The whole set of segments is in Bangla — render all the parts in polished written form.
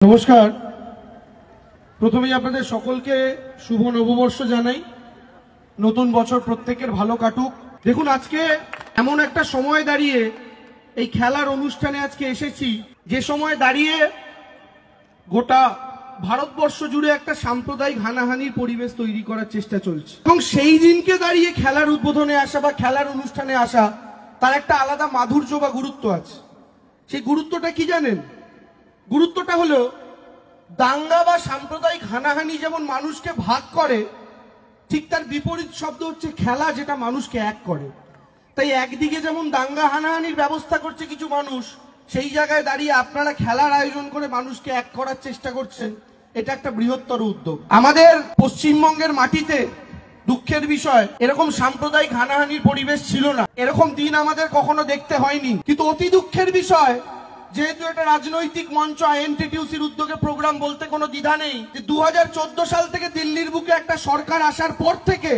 নমস্কার। প্রথমেই আপনাদের সকলকে শুভ নববর্ষ জানাই। নতুন বছর প্রত্যেকের ভালো কাটুক। দেখুন, আজকে এমন একটা সময় দাঁড়িয়ে এই খেলার অনুষ্ঠানে আজকে এসেছি, যে সময় দাঁড়িয়ে গোটা ভারতবর্ষ জুড়ে একটা সাম্প্রদায়িক হানাহানির পরিবেশ তৈরি করার চেষ্টা চলছে, এবং সেই দিনকে দাঁড়িয়ে খেলার উদ্বোধনে আসা বা খেলার অনুষ্ঠানে আসা তার একটা আলাদা মাধুর্য বা গুরুত্ব আছে। সেই গুরুত্বটা কি জানেন? গুরুত্বটা হলো, দাঙ্গা বা সাম্প্রদায়িক হানাহানি যেমন মানুষকে ভাগ করে, ঠিক তার বিপরীত শব্দ হচ্ছে খেলা, যেটা মানুষকে এক করে। তাই একদিকে যেমন দাঙ্গা হানাহানির ব্যবস্থা করছে কিছু মানুষ, সেই জায়গায় দাঁড়িয়ে আপনারা খেলার আয়োজন করে মানুষকে এক করার চেষ্টা করছেন। এটা একটা বৃহত্তর উদ্যোগ। আমাদের পশ্চিমবঙ্গের মাটিতে দুঃখের বিষয়, এরকম সাম্প্রদায়িক হানাহানির পরিবেশ ছিল না, এরকম দিন আমাদের কখনো দেখতে হয়নি। কিন্তু অতি দুঃখের বিষয়, যেহেতু এটা রাজনৈতিক মঞ্চ আইএনটিটিউসির উদ্যোগে প্রোগ্রাম বলতে কোনো দ্বিধা নেই, যে 2014 সাল থেকে দিল্লির বুকে একটা সরকার আসার পর থেকে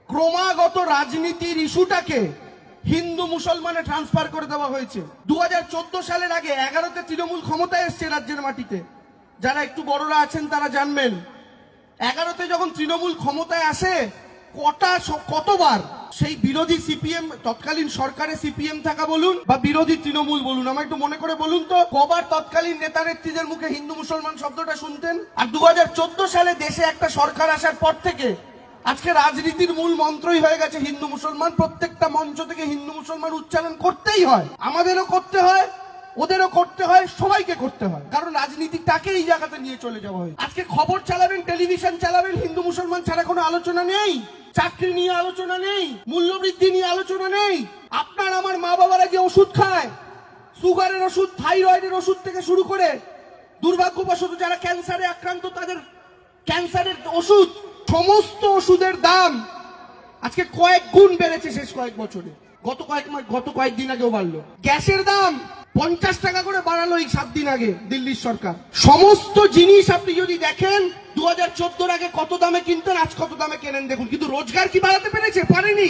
ক্রমাগত রাজনীতির ইস্যুটাকে হিন্দু মুসলমানে ট্রান্সফার করে দেওয়া হয়েছে। 2014 সালের আগে 11তে তৃণমূল ক্ষমতায় এসছে রাজ্যের মাটিতে। যারা একটু বড়রা আছেন তারা জানবেন, 11তে যখন তৃণমূল ক্ষমতায় আসে, কতবার সেই বিরোধী সিপিএম, তৎকালীন সরকারে সিপিএম থাকা বলুন বা বিরোধী তৃণমূল বলুন, আমার একটু মনে করে বলুন তো, কবার তৎকালীন নেতা নেত্রীদের মুখে হিন্দু মুসলমান শব্দটা শুনতেন? আর 2014 সালে দেশে একটা সরকার আসার পর থেকে আজকে রাজনীতির মূল মন্ত্রই হয়ে গেছে হিন্দু মুসলমান। প্রত্যেকটা মঞ্চ থেকে হিন্দু মুসলমান উচ্চারণ করতেই হয়, আমাদেরও করতে হয়, ওদেরও করতে হয়, সবাইকে করতে হয়, কারণ রাজনীতিটাকে এই জায়গাতে নিয়ে চলে যাওয়া হয়। আজকে খবর চালাবেন, টেলিভিশন চালাবেন, হিন্দু মুসলমান ছাড়া কোনো আলোচনা নেই। চাকরি নিয়ে আলোচনা নেই, মূল্যবৃদ্ধি নিয়ে আলোচনা নেই। আপনার আমার মা বাবারা যে ওষুধ খায়, সুগারের ওষুধ, থাইরয়েডের ওষুধ থেকে শুরু করে দুর্ভাগ্যবশত যারা ক্যান্সারে আক্রান্ত, তাদের ক্যান্সারের ওষুধ, সমস্ত ওষুধের দাম আজকে কয়েক গুণ বেড়েছে শেষ কয়েক বছরে। গত কয়েকদিন আগেও বাড়লো। গ্যাসের দাম 50 টাকা করে বাড়ালো এই 7 দিন আগে দিল্লির সরকার। সমস্ত জিনিস আপনি যদি দেখেন, 2014 আগে কত দামে কিনতেন, আজ কত দামে কেনেন দেখুন। কিন্তু রোজগার কি বাড়াতে পেরেছে? পারেনি,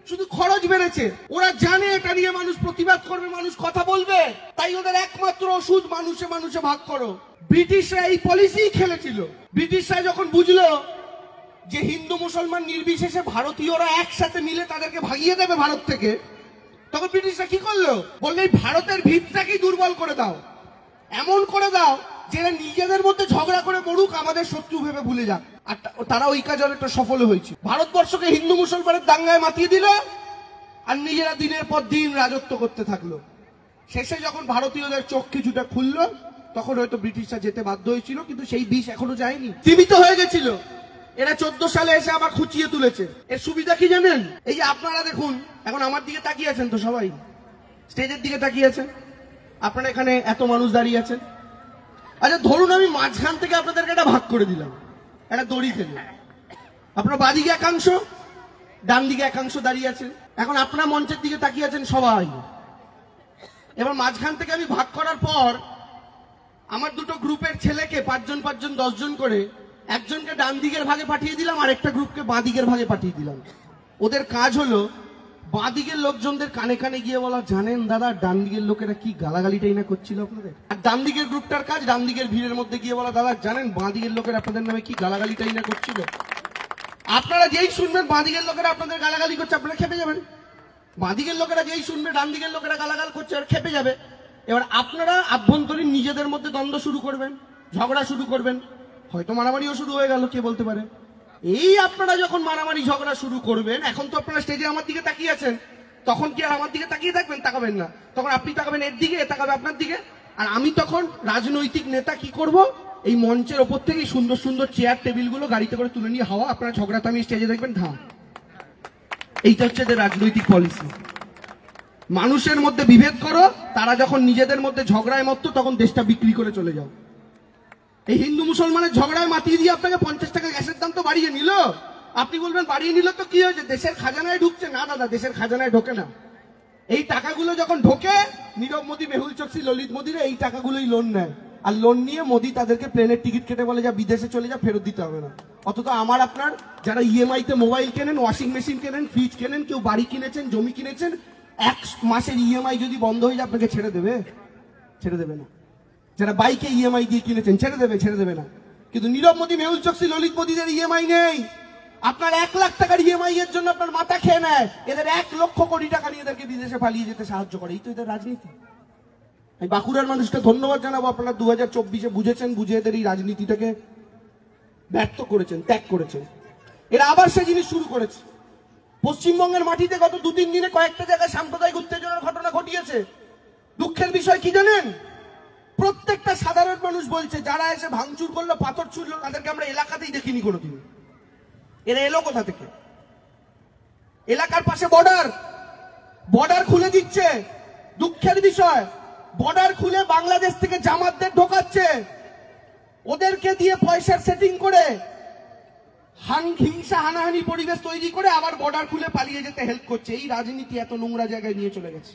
শুধু খরচ বেড়েছে। ওরা জানে এটা নিয়ে মানুষ প্রতিবাদ করবে, মানুষ কথা বলবে, তাই ওদের একমাত্র ওষুধ মানুষে মানুষে ভাগ করো। ব্রিটিশরা এই পলিসি খেলেছিল। ব্রিটিশরা যখন বুঝলো যে হিন্দু মুসলমান নির্বিশেষে ভারতীয়রা একসাথে মিলে তাদেরকে ভাগিয়ে দেবে ভারত থেকে, তখন ব্রিটিশরা কি করলো? বললে ভারতের ভিতটাকেই দুর্বল করে দাও, এমন করে দাও যে নিজেদের মধ্যে ঝগড়া করে মরুক, আমাদের শত্রু ভেবে ভুলে যাক। আর তারা ওই কাজ অনেকটা সফল হয়েছে। ভারতবর্ষকে হিন্দু মুসলমানের দাঙ্গায় মাতিয়ে দিল, আর নিজেরা দিনের পর দিন রাজত্ব করতে থাকলো। শেষে যখন ভারতীয়দের চোখ কিছুটা খুললো, তখন হয়তো ব্রিটিশরা যেতে বাধ্য হয়েছিল, কিন্তু সেই বিষ এখনো যায়নি, সীমিত হয়ে গেছিল। এরা 14 সালে এসে আবার খুঁচিয়ে তুলেছে। এর সুবিধা কি জানেন? এই যে আপনারা দেখুন, এখন আমার দিকে তাকিয়ে আছেন তো, সবাই স্টেজের দিকে তাকিয়ে আছেন, আপনারা এখানে এত মানুষ দাঁড়িয়ে আছেন। আচ্ছা ধরুন আমি মাঝখান থেকে আপনাদেরকে একটা ভাগ করে দিলাম, একটা দড়ি ফেলে। আপনার বাদিকে একাংশ, ডান দিকে একাংশ দাঁড়িয়ে আছেন। এখন আপনারা মঞ্চের দিকে তাকিয়ে আছেন সবাই। এবার মাঝখান থেকে আমি ভাগ করার পর আমার দুটো গ্রুপের ছেলেকে 5 জন 10 জন করে, একজনকে ডান দিকের ভাগে পাঠিয়ে দিলাম, আর একটা গ্রুপকে বাঁ দিকের ভাগে পাঠিয়ে দিলাম। ওদের কাজ হলো বাঁ দিকের লোকজনদের কানে কানে গিয়ে বলা, জানেন দাদা ডান দিকের লোকেরা কি গালাগালিটাই না করছিল আপনাদের। আর ডান দিকের গ্রুপটার কাজ ডান দিকের ভিড়ের মধ্যে গিয়ে বলা, দাদা জানেন বাঁ দিকের লোকেরা আপনাদের নামে কি গালাগালিটাই না করছিল। আপনারা যেই শুনবেন বাঁ দিকের লোকেরা আপনাদের গালাগালি করছে, আপনারা খেপে যাবেন। বাঁ দিকের লোকেরা যেই শুনবে ডান দিকের লোকেরা গালাগাল করছে, আর খেপে যাবে। এবার আপনারা আভ্যন্তরীণ নিজেদের মধ্যে দ্বন্দ্ব শুরু করবেন, ঝগড়া শুরু করবেন, হয়তো মারামারিও শুরু হয়ে গেল, কে বলতে পারে। এই আপনারা যখন মারামারি ঝগড়া শুরু করবেন, এখন তো আপনারা স্টেজে আমার দিকে তাকিয়ে আছেন, তখন কি আর আমার দিকে তাকিয়ে থাকবেন? তাকাবেন না। তখন আপনি তাকাবেন এর দিকে, তাকাবে আপনার দিকে। আর আমি তখন রাজনৈতিক নেতা কি করব, এই মঞ্চের ওপর থেকে সুন্দর সুন্দর চেয়ার টেবিলগুলো গাড়িতে করে তুলে নিয়ে হাওয়া, আপনারা ঝগড়া থামিয়ে স্টেজে দেখবেন ধা। এইটা হচ্ছে এদের রাজনৈতিক পলিসি। মানুষের মধ্যে বিভেদ করো, তারা যখন নিজেদের মধ্যে ঝগড়ায় মত্ত, তখন দেশটা বিক্রি করে চলে যাও। এই হিন্দু মুসলমানের ঝগড়ায় মাতিয়ে দিয়ে আপনাকে 50 টাকা গ্যাসের দাম তো বাড়িয়ে নিল। আপনি বলবেন বাড়িয়ে নিল তো কি হয়েছে, দেশের খাজানায় ঢুকছে। না দাদা, দেশের খাজানায় ঢোকে না। এই টাকাগুলো যখন ঢোকে, নীরব মোদী, মেহুল চোকসি, ললিত মোদীরা এই টাকাগুলোই লোন নেয়, আর লোন নিয়ে মোদী তাদেরকে প্লেনের টিকিট কেটে বলে যা বিদেশে চলে যা, ফেরত দিতে হবে না। অথচ আমার আপনার যারা ইএমআই তে মোবাইল কেনেন, ওয়াশিং মেশিন কেনেন, ফ্রিজ কেনেন, কেউ বাড়ি কিনেছেন, জমি কিনেছেন, 1 মাসের ইএমআই যদি বন্ধ হয়ে যায় আপনাকে ছেড়ে দেবে? ছেড়ে দেবে না। যারা বাইকে ইএমআই দিয়ে কিনেছেন ছেড়ে দেবে না, কিন্তু নীরব মোদী, মেহুল চোকসি, ললিত মোদীদের ইএমআই নেই। আপনার 1 লাখ টাকার ইএমআই এর জন্য আপনার মাথা খেয়ে নেয়, এদের 1 লক্ষ কোটি টাকা নিয়ে এদেরকে বিদেশে পালিয়ে যেতে সাহায্য করে। এই তো এদের রাজনীতি। আমি বাঁকুড়ার মানুষকে ধন্যবাদ জানাবো, আপনারা 2024-এ বুঝেছেন, বুঝে এদের এই রাজনীতিটাকে ব্যর্থ করেছেন, ত্যাগ করেছেন। এরা আবার সে জিনিস শুরু করেছে। পশ্চিমবঙ্গের মাটিতে গত 2-3 দিনে কয়েকটা জায়গায় সাম্প্রদায়িক উত্তেজনার ঘটনা ঘটিয়েছে। দুঃখের বিষয় কি জানেন? প্রত্যেকটা সাধারণ মানুষ বলছে, যারা এসে ভাঙচুর করলো, পাথর ছুড়লো, তাদেরকে আমরা এলাকাতেই দেখিনি কোনোদিন। এরা এলো কোথা থেকে? এলাকার পাশে বর্ডার খুলে দিচ্ছে। দুঃখের বিষয়, বর্ডার খুলে বাংলাদেশ থেকে জামাতদের ঢোকাচ্ছে, ওদেরকে দিয়ে পয়সার সেটিং করে হিংসা হানাহানি পরিবেশ তৈরি করে আবার বর্ডার খুলে পালিয়ে যেতে হেল্প করছে। এই রাজনীতি এত নোংরা জায়গায় নিয়ে চলে গেছে।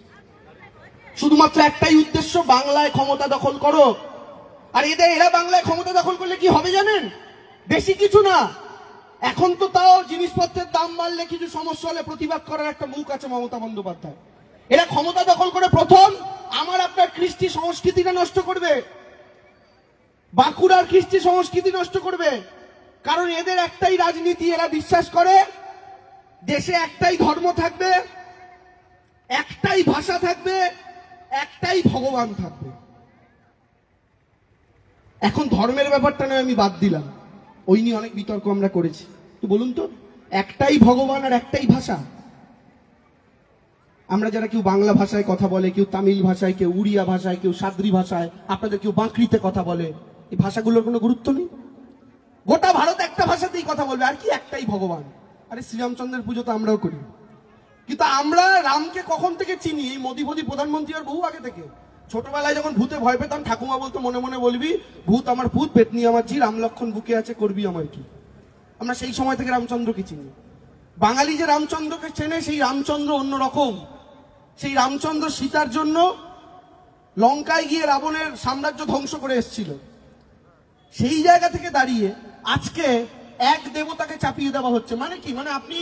শুধুমাত্র একটাই উদ্দেশ্য, বাংলায় ক্ষমতা দখল করো। আর এরা বাংলায় ক্ষমতা দখল করলে কি হবে জানেন? বেশি কিছু না। এখন তো তাও জিনিসপত্রের দাম বাড়লে কিছু সমস্যা হলে প্রতিবাদ করার একটা মুখ আছে মমতা বন্দ্যোপাধ্যায়। এরা ক্ষমতা দখল করে প্রথম আমার আপনার কৃষ্টি সংস্কৃতিটা নষ্ট করবে, বাঁকুড়ার কৃষ্টি সংস্কৃতি নষ্ট করবে। কারণ এদের একটাই রাজনীতি, এরা বিশ্বাস করে দেশে একটাই ধর্ম থাকবে, একটাই ভাষা থাকবে, একটাই ভগবান থাকবে। এখন ধর্মের ব্যাপারটা নয়, আমি বাদ দিলাম, ওই নিয়ে অনেক বিতর্ক আমরা করেছি। তো বলুন তো, একটাই ভগবান আর একটাই ভাষা। আমরা যারা কেউ বাংলা ভাষায় কথা বলে, কেউ তামিল ভাষায়, কেউ উড়িয়া ভাষায়, কেউ সাদ্রি ভাষায়, আপনাদের কেউ বাঁকড়িতে কথা বলে, এই ভাষাগুলোর কোনো গুরুত্ব নেই। গোটা ভারত একটা ভাষাতেই কথা বলবে, আর কি একটাই ভগবান। আরে শ্রীরামচন্দ্রের পুজো তো আমরাও করি, কিন্তু আমরা রামকে কখন থেকে চিনি? এই মোদী প্রধানমন্ত্রী আর বহু আগে থেকে। ছোটবেলায় যখন ভূতে ভয় পেতাম, ঠাকুমা বলতো মনে মনে বলবি, ভূত আমার ভূত, পেতনি আমার ঝি, রাম লক্ষণ বুকে আছে, করবি আমার কি। আমরা সেই সময় থেকে রামচন্দ্রকে চিনি। বাঙালি যে রামচন্দ্রকে চেনে, সেই রামচন্দ্র অন্যরকম। সেই রামচন্দ্র সীতার জন্য লঙ্কায় গিয়ে রাবণের সাম্রাজ্য ধ্বংস করে এসেছিল। সেই জায়গা থেকে দাঁড়িয়ে আজকে এক দেবতাকে চাপিয়ে দেওয়া হচ্ছে। মানে কি? মানে আপনি,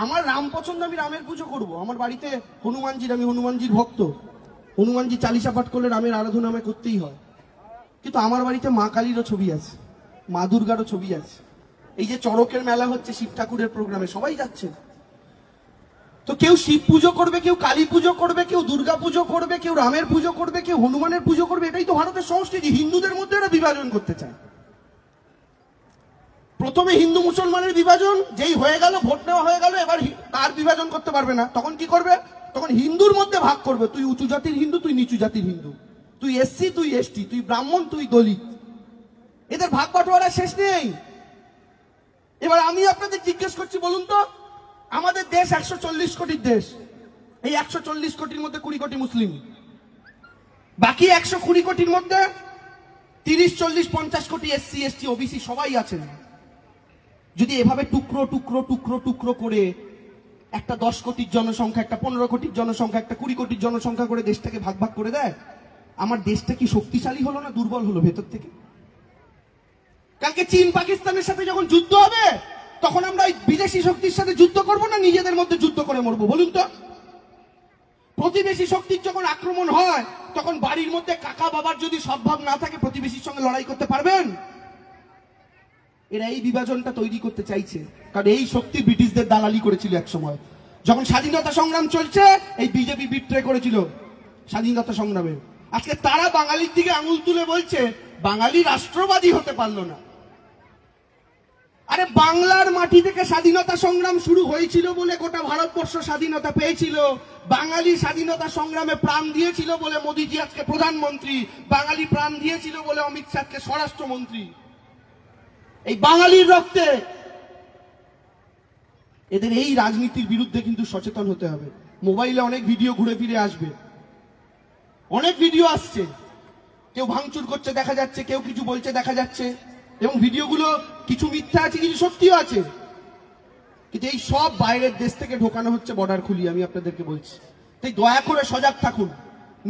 আমার রাম পছন্দ, আমি রামের পুজো করব। আমার বাড়িতে হনুমানজির, আমি হনুমানজির ভক্ত, হনুমানজি চালিসা পাঠ করলে রামের আরাধনা আমায় করতেই হয়। কিন্তু আমার বাড়িতে মা কালীরও ছবি আছে, মা দুর্গারও ছবি আছে। এই যে চড়কের মেলা হচ্ছে শিব ঠাকুরের প্রোগ্রামে, সবাই যাচ্ছে। তো কেউ শিব পুজো করবে, কেউ কালী পুজো করবে, কেউ দুর্গা পুজো করবে, কেউ রামের পুজো করবে, কেউ হনুমানের পুজো করবে। এটাই তো ভারতের সংস্কৃতি। হিন্দুদের মধ্যে এরা বিভাজন করতে চায়। প্রথমে হিন্দু মুসলমানের বিভাজন, যেই হয়ে গেল, ভোট নেওয়া হয়ে গেল, এবার তার বিভাজন করতে পারবে না। তখন কি করবে? তখন হিন্দুর মধ্যে ভাগ করবে, তুই উঁচু জাতির হিন্দু, তুই নিচু জাতির হিন্দু, তুই এসসি, তুই এসটি, তুই ব্রাহ্মণ, তুই দলিত। এদের ভাগ বাটোয়ারা শেষ নেই। এবার আমি আপনাদের জিজ্ঞেস করছি, বলুন তো, আমাদের দেশ 140 কোটির দেশ। এই 140 কোটির মধ্যে 20 কোটি মুসলিম, বাকি 120 কোটির মধ্যে 30, 40, 50 কোটি এসসি, এসটি, ওবিসি সবাই আছেন। যদি এভাবে টুকরো টুকরো টুকরো টুকরো করে একটা 10 কোটির জনসংখ্যা, একটা 15 কোটির জনসংখ্যা, একটা 20 কোটির জনসংখ্যা করে দেশটাকে ভাগ ভাগ করে দেয়, আমার দেশটা কি শক্তিশালী হলো না দুর্বল হলো ভেতর থেকে? কালকে চীন পাকিস্তানের সাথে যখন যুদ্ধ হবে, তখন আমরা বিদেশি শক্তির সাথে যুদ্ধ করব না নিজেদের মধ্যে যুদ্ধ করে মরবো? বলুন তো। প্রতিবেশী শক্তির যখন আক্রমণ হয়, তখন বাড়ির মধ্যে কাকা বাবার যদি সদ্ভাব না থাকে, প্রতিবেশীর সঙ্গে লড়াই করতে পারবেন? এরা এই বিভাজনটা তৈরি করতে চাইছে, কারণ এই শক্তি ব্রিটিশদের দালালি করেছিল এক সময়। যখন স্বাধীনতা সংগ্রাম চলছে, এই বিজেপি বিট্রে করেছিল স্বাধীনতা সংগ্রামে। আজকে তারা বাঙালির দিকে আঙুল তুলে বলছে বাঙালি রাষ্ট্রবাদী হতে পারলো না। আরে বাংলার মাটি থেকে স্বাধীনতা সংগ্রাম শুরু হয়েছিল বলে গোটা ভারতবর্ষ স্বাধীনতা পেয়েছিল। বাঙালি স্বাধীনতা সংগ্রামে প্রাণ দিয়েছিল বলে মোদীজি আজকে প্রধানমন্ত্রী। বাঙালি প্রাণ দিয়েছিল বলে অমিত শাহ আজকে স্বরাষ্ট্রমন্ত্রী। এই বাঙালির রক্তে। এদের এই রাজনীতির বিরুদ্ধে কিন্তু সচেতন হতে হবে। মোবাইলে অনেক ভিডিও ঘুরে ফিরে আসবে, অনেক ভিডিও আসছে, কেউ ভাঙচুর করছে দেখা যাচ্ছে, কেউ কিছু বলছে দেখা যাচ্ছে, এবং ভিডিওগুলো কিছু মিথ্যা আছে, কিছু সত্যিও আছে। কিন্তু এই সব বাইরের দেশ থেকে ঢোকানো হচ্ছে বর্ডার খুলিয়ে, আমি আপনাদেরকে বলছি। তাই দয়া করে সজাগ থাকুন,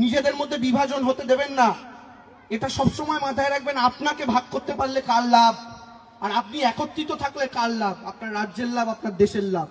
নিজেদের মধ্যে বিভাজন হতে দেবেন না। এটা সবসময় মাথায় রাখবেন, আপনাকে ভাগ করতে পারলে কার লাভ, আর আপনি একত্রিত থাকলে কার লাভ? আপনার রাজ্যের লাভ, আপনার দেশের লাভ।